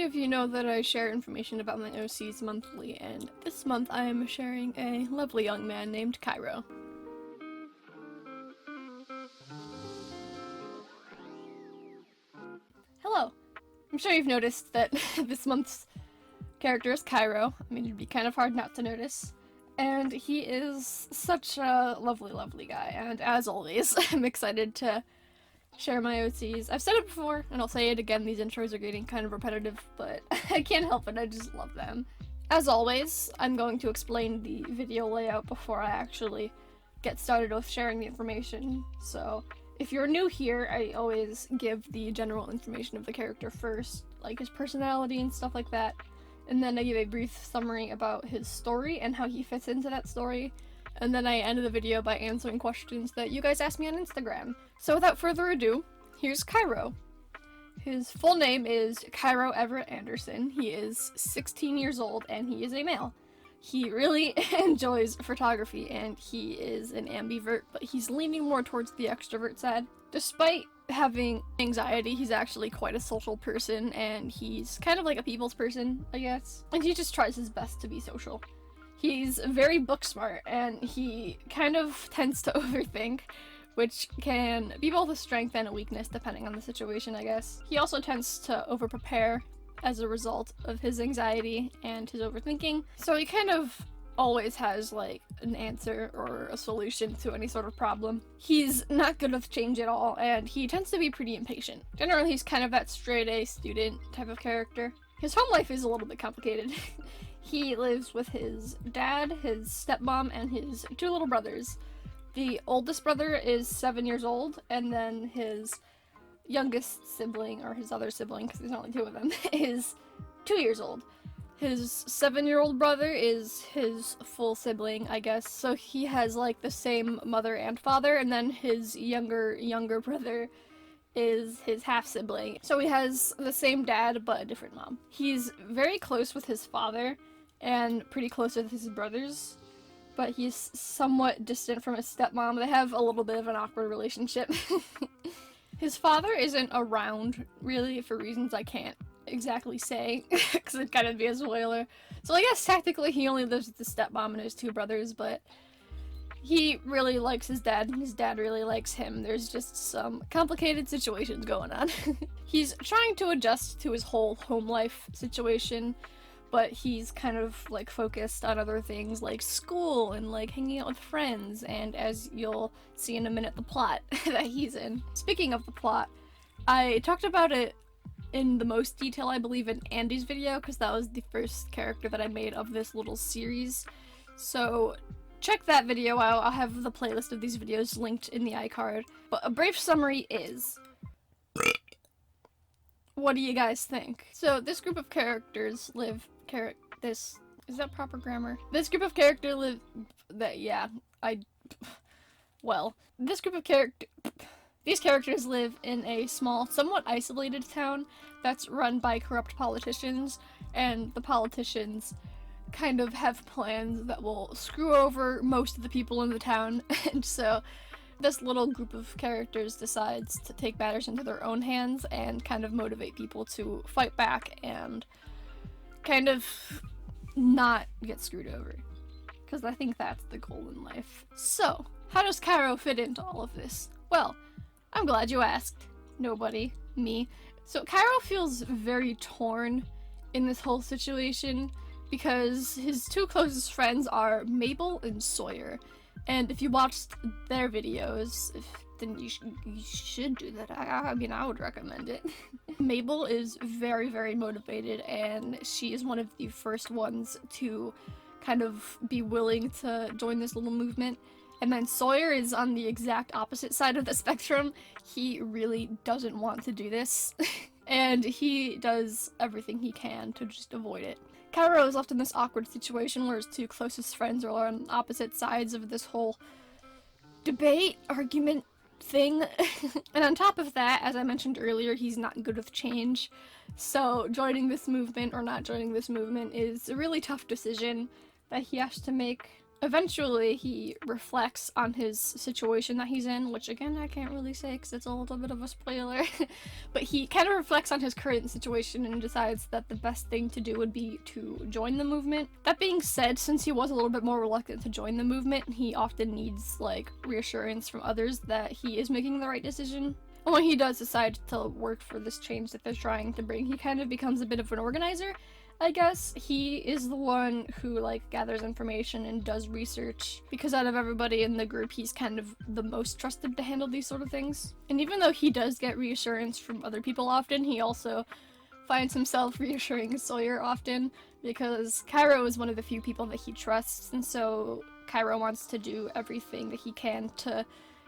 Many of you know that I share information about my OCs monthly, and this month I am sharing a lovely young man named Cairo. Hello! I'm sure you've noticed that this month's character is Cairo. I mean, it'd be kind of hard not to notice. And he is such a lovely, lovely guy, and as always, I'm excited to share my OCs. I've said it before, and I'll say it again, these intros are getting kind of repetitive, but I can't help it, I just love them. As always, I'm going to explain the video layout before I actually get started with sharing the information, so if you're new here, I always give the general information of the character first, like his personality and stuff like that, and then I give a brief summary about his story and how he fits into that story, and then I end the video by answering questions that you guys asked me on Instagram. So without further ado, here's Cairo. His full name is Cairo Everett Anderson. He is 16 years old and he is a male. He really enjoys photography and he is an ambivert, but he's leaning more towards the extrovert side. Despite having anxiety, he's actually quite a social person and he's kind of like a people's person, I guess. And he just tries his best to be social. He's very book smart, and he kind of tends to overthink, which can be both a strength and a weakness depending on the situation, I guess. He also tends to over-prepare as a result of his anxiety and his overthinking, so he kind of always has, like, an answer or a solution to any sort of problem. He's not good with change at all, and he tends to be pretty impatient. Generally, he's kind of that straight-A student type of character. His home life is a little bit complicated. He lives with his dad, his stepmom, and his two little brothers. The oldest brother is 7 years old, and then his youngest sibling, or his other sibling, because there's only two of them, is 2 years old. His 7-year-old brother is his full sibling, I guess, so he has, like, the same mother and father, and then his younger brother is his half-sibling. So he has the same dad, but a different mom. He's very close with his father, and pretty close with his brothers, but he's somewhat distant from his stepmom. They have a little bit of an awkward relationship. His father isn't around, really, for reasons I can't exactly say, because it'd kind of be a spoiler. So I guess technically he only lives with his stepmom and his two brothers, but he really likes his dad, and his dad really likes him. There's just some complicated situations going on. He's trying to adjust to his whole home life situation, but he's kind of, like, focused on other things like school and, like, hanging out with friends, and as you'll see in a minute, the plot that he's in. Speaking of the plot, I talked about it in the most detail, I believe, in Andy's video, because that was the first character that I made of this little series. So check that video out. I'll have the playlist of these videos linked in the iCard. But a brief summary is... what do you guys think? So this group of characters live... Is that proper grammar? This group of characters live... These characters live in a small, somewhat isolated town that's run by corrupt politicians, and the politicians kind of have plans that will screw over most of the people in the town, and so this little group of characters decides to take matters into their own hands and kind of motivate people to fight back and kind of not get screwed over. Because I think that's the goal in life. So, how does Cairo fit into all of this? Well, I'm glad you asked. Nobody. Me. So Cairo feels very torn in this whole situation because his two closest friends are Mabel and Sawyer. And if you watched their videos, then you should do that. I mean, I would recommend it. Mabel is very, very motivated, and she is one of the first ones to kind of be willing to join this little movement. And then Sawyer is on the exact opposite side of the spectrum. He really doesn't want to do this, and he does everything he can to just avoid it. Cairo is left in this awkward situation where his two closest friends are on opposite sides of this whole debate, argument thing. And on top of that, as I mentioned earlier, he's not good with change. So joining this movement or not joining this movement is a really tough decision that he has to make. Eventually, he reflects on his situation that he's in, which again, I can't really say because it's a little bit of a spoiler. But he kind of reflects on his current situation and decides that the best thing to do would be to join the movement. That being said, since he was a little bit more reluctant to join the movement, he often needs, like, reassurance from others that he is making the right decision. And when he does decide to work for this change that they're trying to bring, he kind of becomes a bit of an organizer, I guess. He is the one who, like, gathers information and does research, because out of everybody in the group, he's kind of the most trusted to handle these sort of things. And even though he does get reassurance from other people often, he also finds himself reassuring Sawyer often, because Cairo is one of the few people that he trusts, and so Cairo wants to do everything that he can to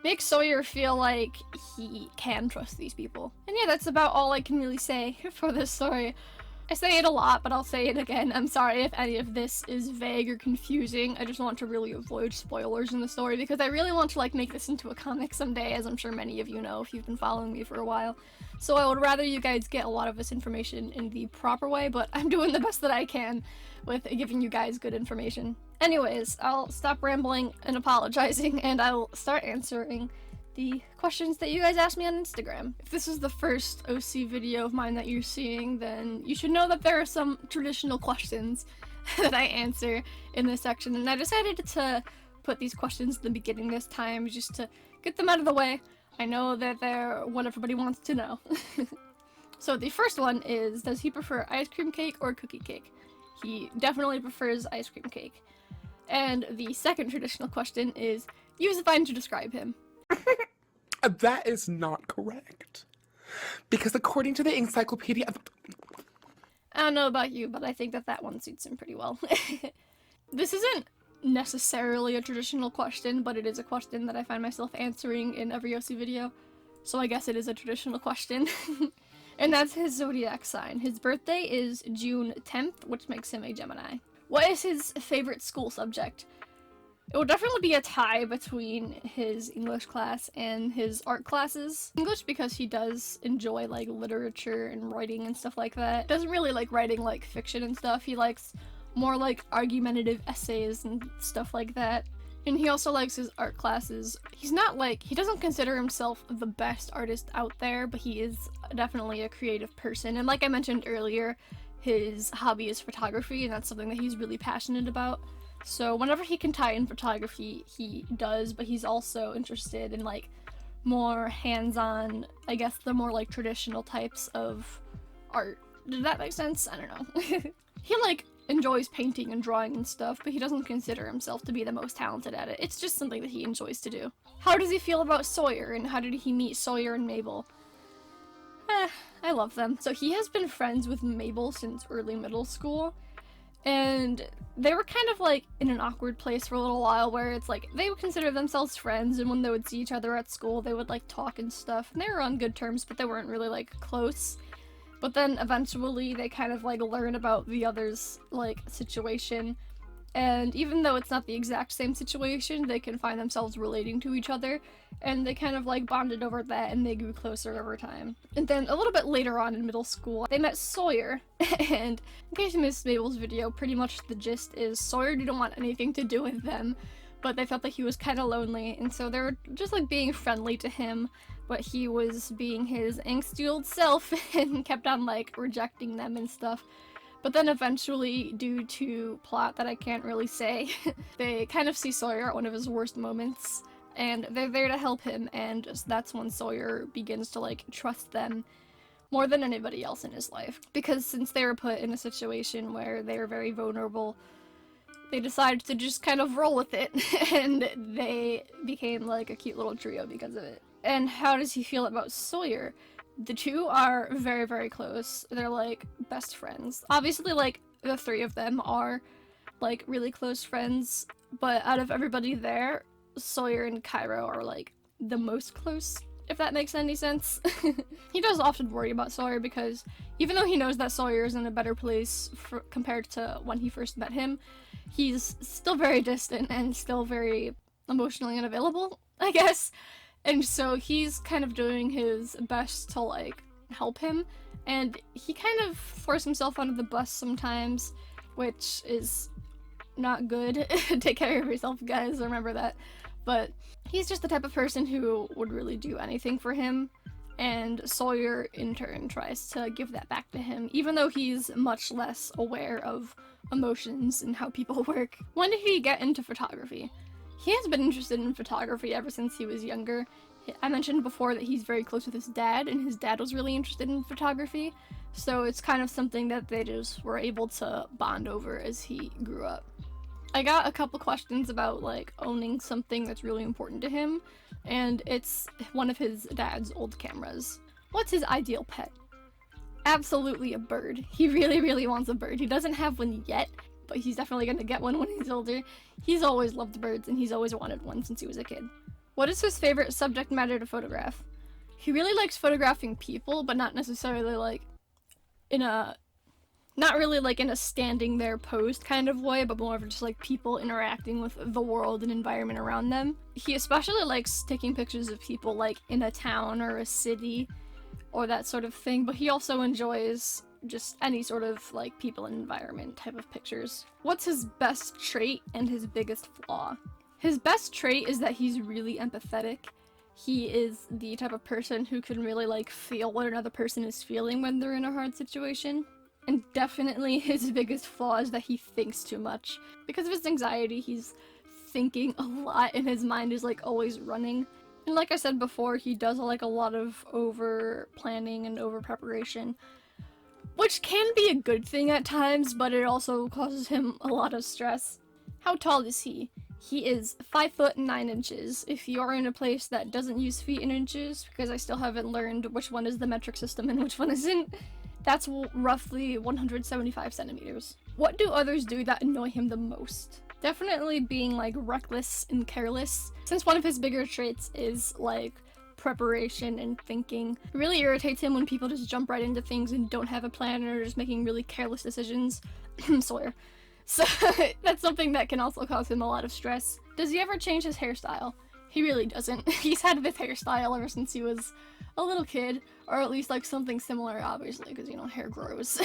make Sawyer feel like he can trust these people. And yeah, that's about all I can really say for this story. I say it a lot, but I'll say it again. I'm sorry if any of this is vague or confusing. I just want to really avoid spoilers in the story because I really want to, like, make this into a comic someday, as I'm sure many of you know if you've been following me for a while. So I would rather you guys get a lot of this information in the proper way, but I'm doing the best that I can with giving you guys good information. Anyways, I'll stop rambling and apologizing, and I'll start answering the questions that you guys asked me on Instagram. If this is the first OC video of mine that you're seeing, then you should know that there are some traditional questions that I answer in this section, and I decided to put these questions at the beginning this time just to get them out of the way. I know that they're what everybody wants to know. So the first one is, does he prefer ice cream cake or cookie cake? He definitely prefers ice cream cake. And the second traditional question is, use a vine to describe him. That is not correct. Because according to the encyclopedia... I don't know about you, but I think that that one suits him pretty well. This isn't necessarily a traditional question, but it is a question that I find myself answering in every OC video. So I guess it is a traditional question. And that's his zodiac sign. His birthday is June 10th, which makes him a Gemini. What is his favorite school subject? It would definitely be a tie between his English class and his art classes. English because he does enjoy, like, literature and writing and stuff like that. Doesn't really like writing, like, fiction and stuff. He likes more, like, argumentative essays and stuff like that. And he also likes his art classes. He's not, like, he doesn't consider himself the best artist out there, but he is definitely a creative person. And like I mentioned earlier, his hobby is photography, and that's something that he's really passionate about. So whenever he can tie in photography, he does, but he's also interested in, like, more hands-on, I guess the more, like, traditional types of art. Did that make sense? I don't know. He, like, enjoys painting and drawing and stuff, but he doesn't consider himself to be the most talented at it. It's just something that he enjoys to do. How does he feel about Sawyer, and how did he meet Sawyer and Mabel? I love them. So he has been friends with Mabel since early middle school, and they were kind of, like, in an awkward place for a little while where it's like they would consider themselves friends, and when they would see each other at school they would, like, talk and stuff, and they were on good terms, but they weren't really, like, close. But then eventually they kind of, like, learn about the other's, like, situation, and even though it's not the exact same situation, they can find themselves relating to each other, and they kind of, like, bonded over that, and they grew closer over time. And then a little bit later on in middle school, they met Sawyer, and in case you missed Mabel's video, pretty much the gist is Sawyer didn't want anything to do with them, but they felt that he was kind of lonely, and so they were just, like, being friendly to him, but he was being his angsty old self and kept on, like, rejecting them and stuff. But then eventually, due to plot that I can't really say, they kind of see Sawyer at one of his worst moments, and they're there to help him, and that's when Sawyer begins to, like, trust them more than anybody else in his life. Because since they were put in a situation where they were very vulnerable, they decided to just kind of roll with it, and they became, like, a cute little trio because of it. And how does he feel about Sawyer? The two are very, very close. They're, like, best friends. Obviously, like, the three of them are, like, really close friends, but out of everybody there, Sawyer and Cairo are, like, the most close, if that makes any sense. He does often worry about Sawyer because even though he knows that Sawyer is in a better place compared to when he first met him, he's still very distant and still very emotionally unavailable, I guess. And so he's kind of doing his best to, like, help him, and he kind of throws himself under the bus sometimes, which is not good. Take care of yourself, guys, remember that. But he's just the type of person who would really do anything for him, and Sawyer in turn tries to give that back to him, even though he's much less aware of emotions and how people work. When did he get into photography? He has been interested in photography ever since he was younger. I mentioned before that he's very close with his dad, and his dad was really interested in photography, so it's kind of something that they just were able to bond over as he grew up. I got a couple questions about like owning something that's really important to him, and it's one of his dad's old cameras. What's his ideal pet? Absolutely a bird. He really wants a bird. He doesn't have one yet, but he's definitely gonna get one when he's older. He's always loved birds, and he's always wanted one since he was a kid. What is his favorite subject matter to photograph? He really likes photographing people, but not necessarily like in a not really like in a standing there posed kind of way, but more of just like people interacting with the world and environment around them. He especially likes taking pictures of people like in a town or a city or that sort of thing, but he also enjoys just any sort of like people and environment type of pictures. What's his best trait and his biggest flaw? His best trait is that he's really empathetic. He is the type of person who can really like feel what another person is feeling when they're in a hard situation. And definitely his biggest flaw is that he thinks too much. Because of his anxiety, he's thinking a lot and his mind is like always running. And like I said before, he does like a lot of over planning and over preparation, which can be a good thing at times, but it also causes him a lot of stress. How tall is he? He is 5 foot 9 inches. If you're in a place that doesn't use feet and inches, because I still haven't learned which one is the metric system and which one isn't, that's roughly 175 centimeters. What do others do that annoy him the most? Definitely being like reckless and careless, since one of his bigger traits is like preparation and thinking. It really irritates him when people just jump right into things and don't have a plan or are just making really careless decisions. Sawyer. So that's something that can also cause him a lot of stress. Does he ever change his hairstyle? He really doesn't. He's had this hairstyle ever since he was a little kid, or at least like something similar, obviously, because you know, hair grows.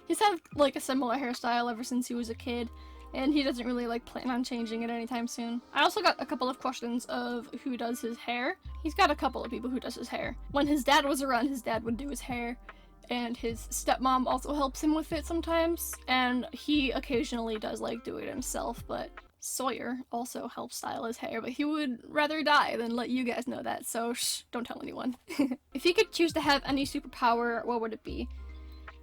He's had like a similar hairstyle ever since he was a kid, and he doesn't really like plan on changing it anytime soon. I also got a couple of questions of who does his hair. He's got a couple of people who does his hair. When his dad was around, his dad would do his hair, and his stepmom also helps him with it sometimes, and he occasionally does like do it himself, but Sawyer also helps style his hair, but he would rather die than let you guys know that, so shh, don't tell anyone. If you could choose to have any superpower, what would it be?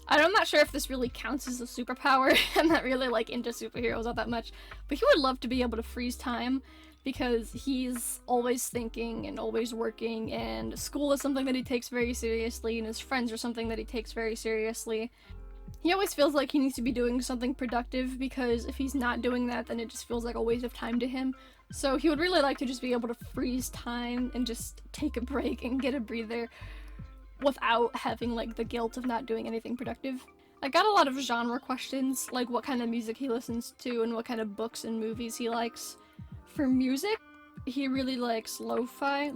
I'm not sure if this really counts as a superpower. I'm not really like into superheroes all that much, but he would love to be able to freeze time, because he's always thinking and always working, and school is something that he takes very seriously, and his friends are something that he takes very seriously. He always feels like he needs to be doing something productive, because if he's not doing that, then it just feels like a waste of time to him. So he would really like to just be able to freeze time and just take a break and get a breather without having like the guilt of not doing anything productive. I got a lot of genre questions, like what kind of music he listens to and what kind of books and movies he likes. For music, he really likes lo-fi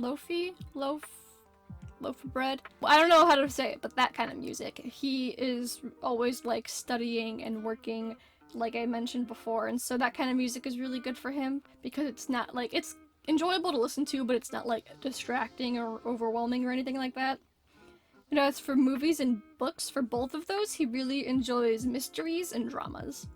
bread. I don't know how to say it, but that kind of music. He is always like studying and working, like I mentioned before, and so that kind of music is really good for him, because it's not like, it's enjoyable to listen to, but it's not like distracting or overwhelming or anything like that. And as for movies and books, for both of those, he really enjoys mysteries and dramas.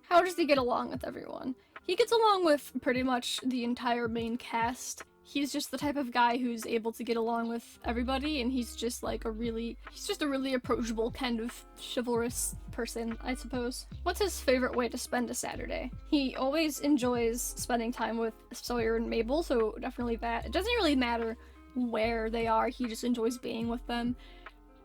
How does he get along with everyone? He gets along with pretty much the entire main cast. He's just the type of guy who's able to get along with everybody, and he's just a really approachable, kind of chivalrous person, I suppose. What's his favorite way to spend a Saturday? He always enjoys spending time with Sawyer and Mabel, so definitely that. It doesn't really matter where they are, he just enjoys being with them.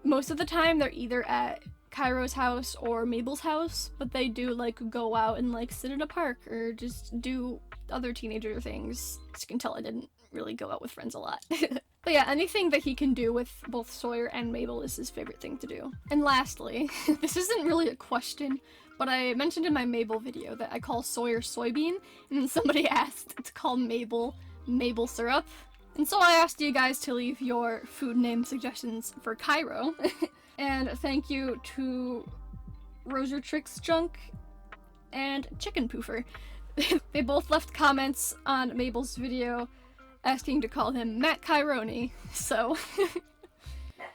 Most of the time, they're either at Cairo's house or Mabel's house, but they do like go out and like sit in a park or just do other teenager things. As you can tell, I didn't really go out with friends a lot. But yeah, anything that he can do with both Sawyer and Mabel is his favorite thing to do. And lastly, this isn't really a question, but I mentioned in my Mabel video that I call Sawyer soybean, and somebody asked to call Mabel maple syrup. And so I asked you guys to leave your food name suggestions for Cairo. And thank you to Roser Tricks Junk and Chicken Poofer. They both left comments on Mabel's video asking to call him Matt Caironi, so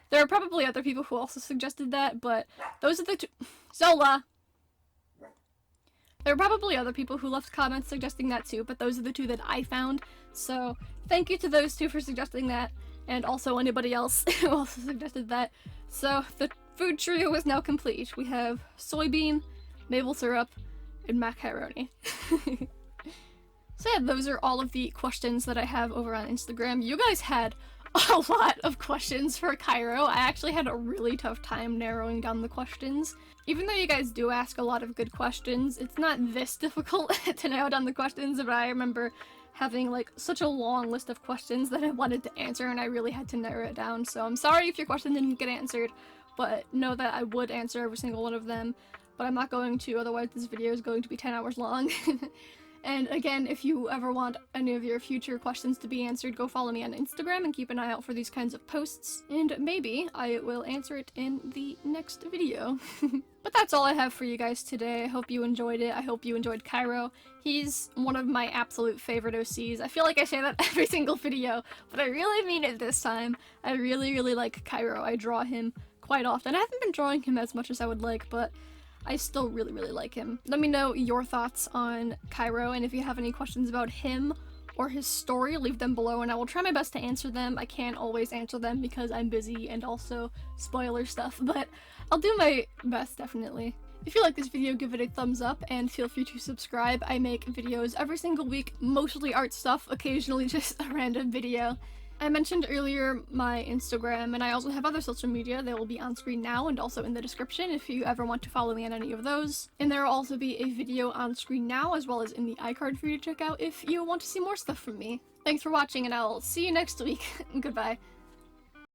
there are probably other people who also suggested that, but those are the two— Zola! There are probably other people who left comments suggesting that too, but those are the two that I found, so thank you to those two for suggesting that, and also anybody else who also suggested that. So the food trio is now complete. We have soybean, maple syrup, and macaroni. So yeah, those are all of the questions that I have over on Instagram. You guys had a lot of questions for Cairo. I actually had a really tough time narrowing down the questions. Even though you guys do ask a lot of good questions, it's not this difficult to narrow down the questions, but I remember having like such a long list of questions that I wanted to answer and I really had to narrow it down. So I'm sorry if your question didn't get answered, but know that I would answer every single one of them. But I'm not going to, otherwise this video is going to be 10 hours long. And again, if you ever want any of your future questions to be answered, go follow me on Instagram and keep an eye out for these kinds of posts, and maybe I will answer it in the next video. But that's all I have for you guys today. I hope you enjoyed it. I hope you enjoyed Cairo. He's one of my absolute favorite OCs. I feel like I say that every single video, but I really mean it this time. I really, really like Cairo. I draw him quite often. I haven't been drawing him as much as I would like, but I still really, really like him. Let me know your thoughts on Cairo, and if you have any questions about him or his story, leave them below and I will try my best to answer them. I can't always answer them because I'm busy and also spoiler stuff, but I'll do my best, definitely. If you like this video, give it a thumbs up and feel free to subscribe. I make videos every single week, mostly art stuff, occasionally just a random video. I mentioned earlier my Instagram, and I also have other social media. They will be on screen now and also in the description if you ever want to follow me on any of those. And there will also be a video on screen now as well as in the iCard for you to check out if you want to see more stuff from me. Thanks for watching, and I'll see you next week. Goodbye.